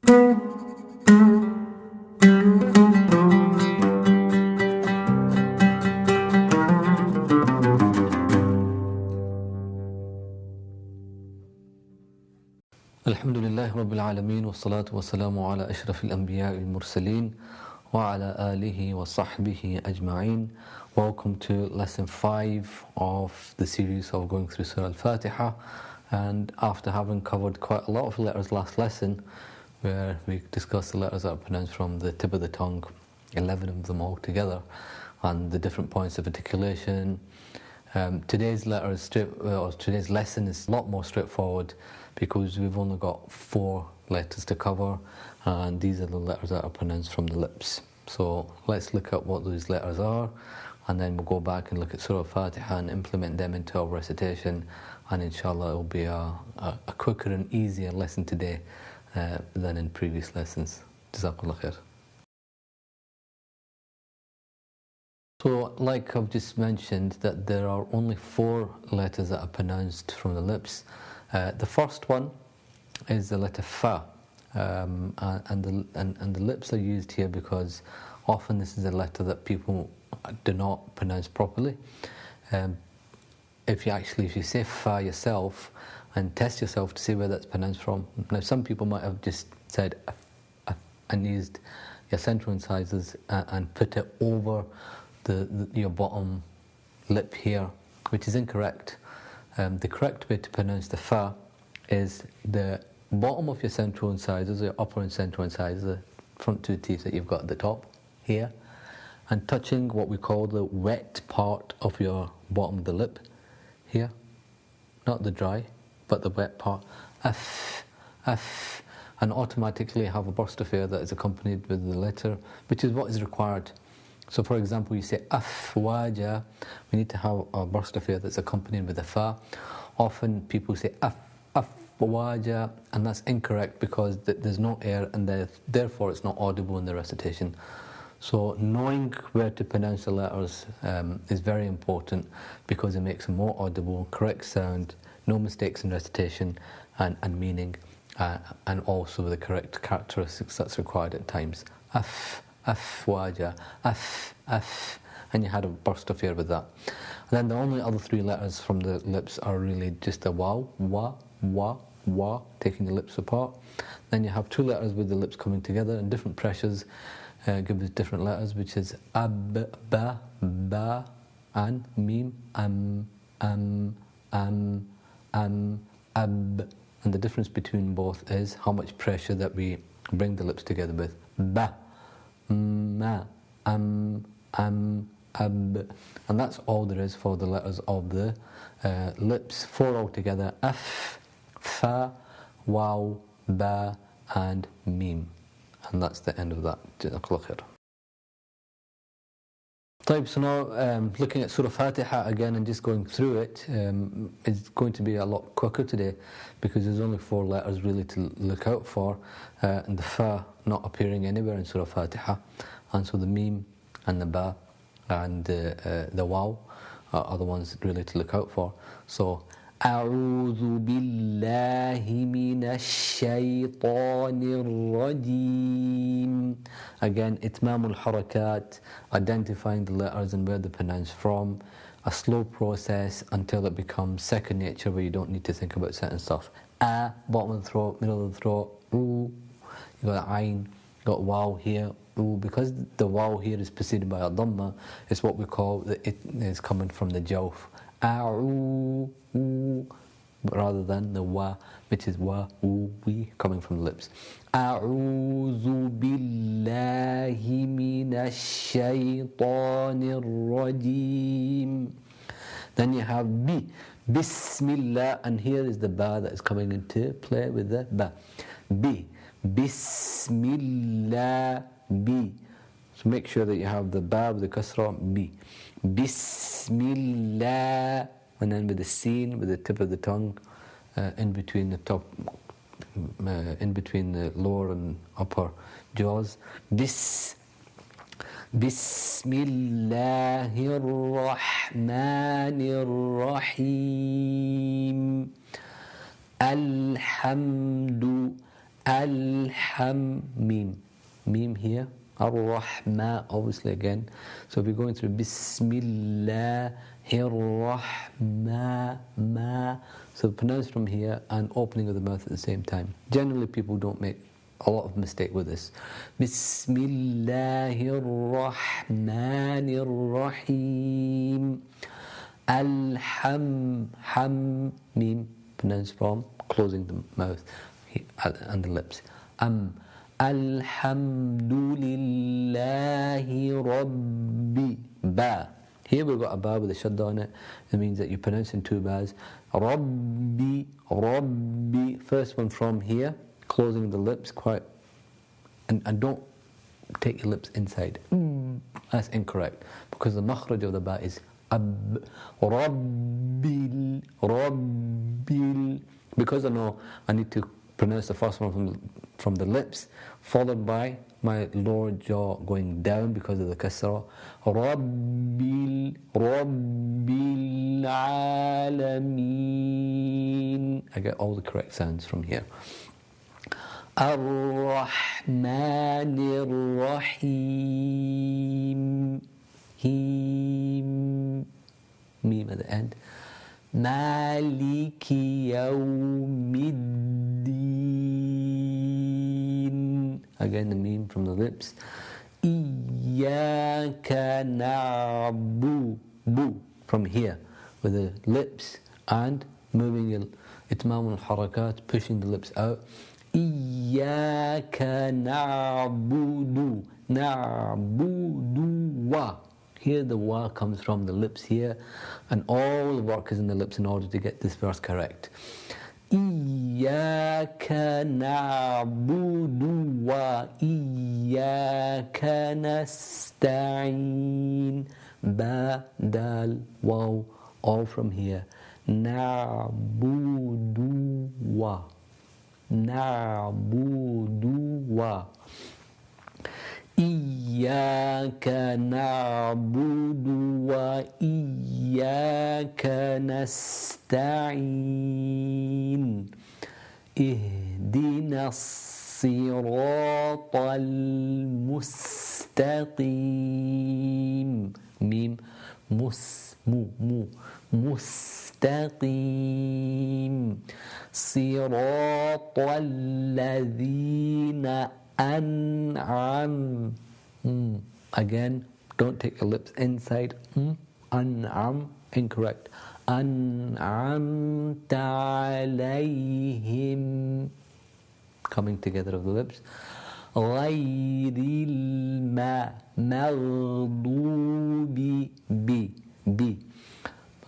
Alhamdulillah Rabbil Alameen wa salatu wa salamu ala ashrafil anbiya al-mursaleen wa ala alihi wa sahbihi ajma'een. Welcome to lesson 5 of the series of going through Surah Al-Fatihah. And after having covered quite a lot of letters last lesson, where we discussed the letters that are pronounced from the tip of the tongue, 11 of them all together, and the different points of articulation, today's lesson is a lot more straightforward because we've only got 4 letters to cover, and these are the letters that are pronounced from the lips. So let's look at what those letters are, and then we'll go back and look at Surah Al-Fatihah and implement them into our recitation, and inshallah it will be a quicker and easier lesson today than in previous lessons. Jazakallah khair. So, like I've just mentioned, that there are only 4 letters that are pronounced from the lips. The first one is the letter fa, and the lips are used here because often this is a letter that people do not pronounce properly. If you say fa yourself and test yourself to see where that's pronounced from. Now, some people might have just said and used your central incisors and put it over your bottom lip here, which is incorrect. The correct way to pronounce the fa is the bottom of your central incisors, or your upper and central incisors, the front 2 teeth that you've got at the top here, and touching what we call the wet part of your bottom of the lip here, not the dry, but the wet part. F, and automatically have a burst of air that is accompanied with the letter, which is what is required. So, for example, you say afwaja, we need to have a burst of air that's accompanied with a fa. Often people say afwaja, and that's incorrect because there's no air, and therefore it's not audible in the recitation. So, knowing where to pronounce the letters is very important because it makes them more audible, correct sound, no mistakes in recitation and meaning, and also the correct characteristics that's required at times. Afwaja, and you had a burst of air with that. And then the only other 3 letters from the lips are really just a waw, wa, taking the lips apart. Then you have 2 letters with the lips coming together and different pressures give us different letters, which is ab, ba, and mim, ab. And the difference between both is how much pressure that we bring the lips together with. Ba, ma, ab. And that's all there is for the letters of the lips. 4 altogether: f, fa, waw, ba, and mim. And that's the end of that. Jazakallah khair. So now, looking at Surah Al-Fatihah again and just going through it, is going to be a lot quicker today because there's only 4 letters really to look out for, and the fa not appearing anywhere in Surah Al-Fatihah, and so the mim and the ba and the waw are the ones really to look out for. So, أعوذ بالله من الشيطان الرجيم. Again, إتمام الحركات, identifying the letters and where they're pronounced from. A slow process until it becomes second nature, where you don't need to think about certain stuff. Bottom of the throat, middle of the throat. You got ayn, you got waw here. Because the waw here is preceded by a dhamma, it's what we call it is coming from the jawf. Rather than the wa, which is wa, we, coming from the lips. A'udhu billahi minash shaytanir rajim. Then you have bi, bismillah, and here is the ba that is coming into play with the ba. Bi, bismillah, bi. So make sure that you have the ba with the kasra, bi. Bismillah, and then with the sin, with the tip of the tongue, in between the top, in between the lower and upper jaws. Bismillahir Rahmanir Rahim. Alhamdu, Mim. Mim here. Ar-Rahma, obviously again. So we're going through Bismillahir-Rahma, ma. So pronounce from here and opening of the mouth at the same time. Generally, people don't make a lot of mistake with this. Bismillahir-Rahmanir-Rahim. Mim. Pronounce from closing the mouth and the lips. Alhamdulillahi Rabbi. Ba. Here we've got a ba with a shadda on it. It means that you pronounce in two bas. Rabbi, Rabbi. First one from here, closing the lips quite, and don't take your lips inside. That's incorrect because the makhaarij of the ba is ab. Rabbil, Rabbil. Because I know I need to pronounce the first one from the lips, followed by my lower jaw going down because of the kasra. Rabbil Alameen. I get all the correct sounds from here. Ar-Rahmanir Rahim. Him. Mim at the end. Maliki Yawmiddin. Again the meme from the lips. Iyyaka na'budu. From here with the lips and moving itmam al-harakat, pushing the lips out. Iyyaka na'budu. Na'budu wa. Here the wa comes from the lips here, and all the work is in the lips in order to get this verse correct. Iyyaka na'budu wa iyyaka nasta'in. Ba, dal, waw, all from here. Na'budu wa. Na'budu wa. Iyyaka na'budu wa iyyaka nasta'in. Ihdina as-siratal mustaqim. Mim, mustaqim. Siratal ladhina an'am. Again, don't take your lips inside. An'am, incorrect. An'amta alayhim. Coming together of the lips. Ghayril maghdubi. B.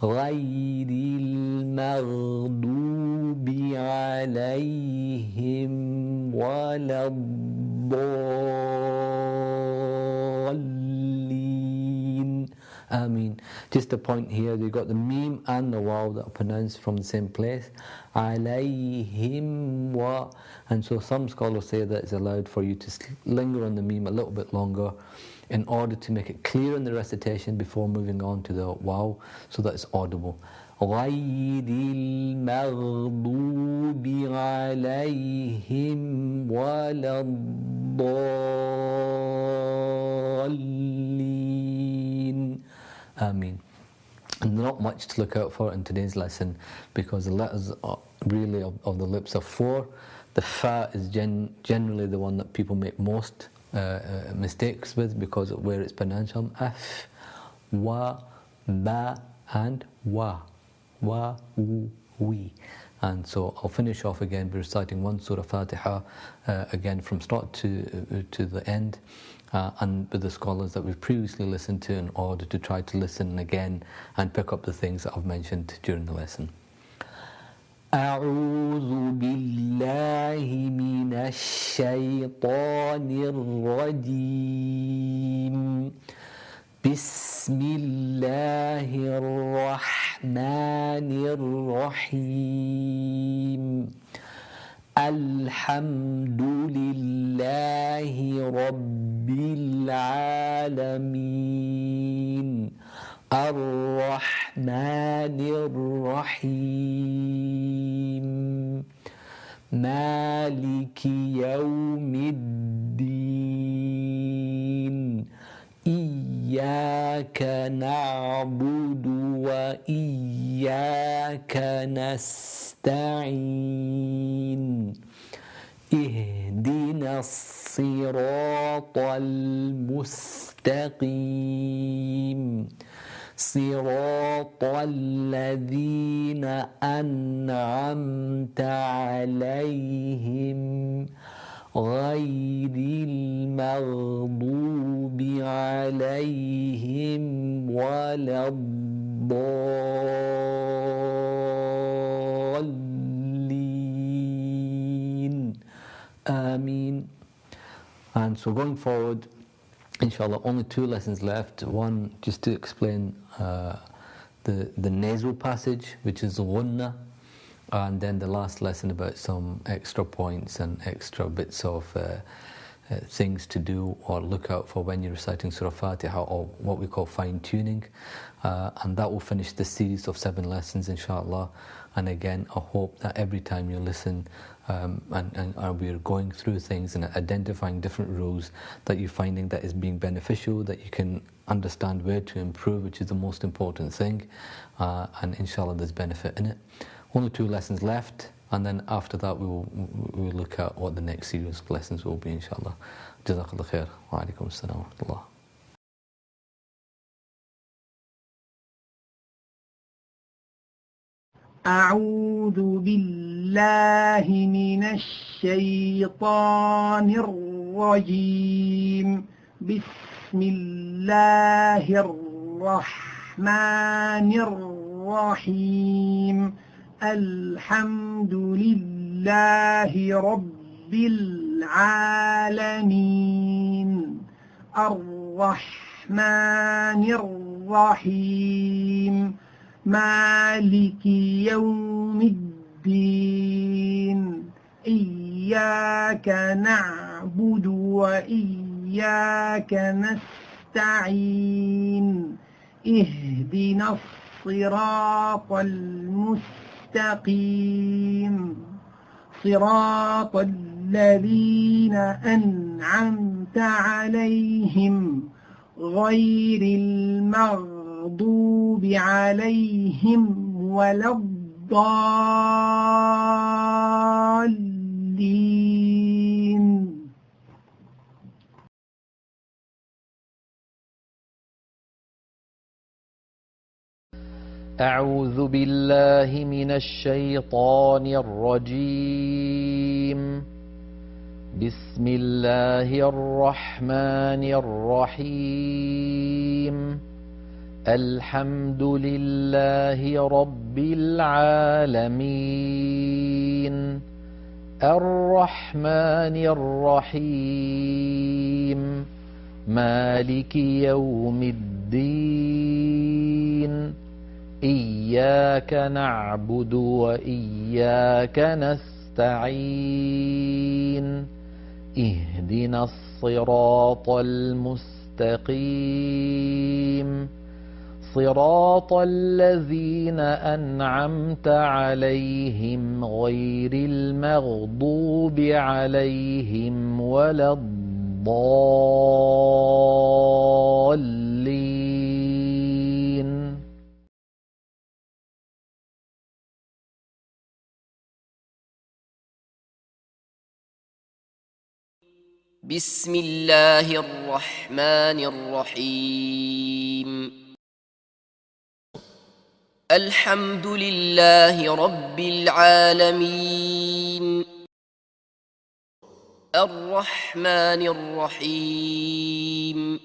Ghayril maghdubi alayhim waladdallin. Ameen. Just a point here, you've got the meme and the waw that are pronounced from the same place. Alayhim wa. And so some scholars say that it's allowed for you to linger on the meme a little bit longer in order to make it clear in the recitation before moving on to the waw so that it's audible. Ghayril maghdubi alayhim waladdallin. Ameen. And not much to look out for in today's lesson because the letters really of the lips are four. The fa is generally the one that people make most mistakes with because of where it's pronounced from. F, wa, ba, and wa. Wa, wu, we. And so I'll finish off again by reciting one Surah Al-Fatihah again from start to the end, and with the scholars that we've previously listened to in order to try to listen again and pick up the things that I've mentioned during the lesson. أعوذ بالله من الشيطان الرجيم. بسم الله الرحمن الرحيم. الحمد لله رب العالمين. الرحمن الرحيم. مالك يوم الدين إياك نعبد وإياك نستعين اهدنا الصراط المستقيم صراط الذين أنعمت عليهم غير المغضوب عليهم ولا الضالين آمين. And so going forward, inshallah, only 2 lessons left. One, just to explain the nasal passage, which is ghunna, and then the last lesson about some extra points and extra bits of things to do or look out for when you're reciting Surah Al-Fatihah, or what we call fine-tuning. And that will finish the series of 7 lessons, inshallah. And again, I hope that every time you listen and we're going through things and identifying different rules, that you're finding that is being beneficial, that you can understand where to improve, which is the most important thing. And inshallah, there's benefit in it. Only 2 lessons left, and then after that we will look at what the next series of lessons will be, inshallah. Jazakallah khair. Wa alaikum assalam wa rahmatullah. أعوذ بالله من الشيطان الرجيم بسم الله الرحمن الرحيم الحمد لله رب العالمين الرحمن الرحيم مالك يوم الدين إياك نعبد وإياك نستعين اهدنا الصراط المستقيم صراط الذين أنعمت عليهم غير المغضوب عليهم ولا الضالين. أعوذ بالله من الشيطان الرجيم بسم الله الرحمن الرحيم الحمد لله رب العالمين الرحمن الرحيم مالك يوم الدين إياك نعبد وإياك نستعين اهدنا الصراط المستقيم صراط الذين أنعمت عليهم غير المغضوب عليهم ولا الضالين. بسم الله الرحمن الرحيم الحمد لله رب العالمين الرحمن الرحيم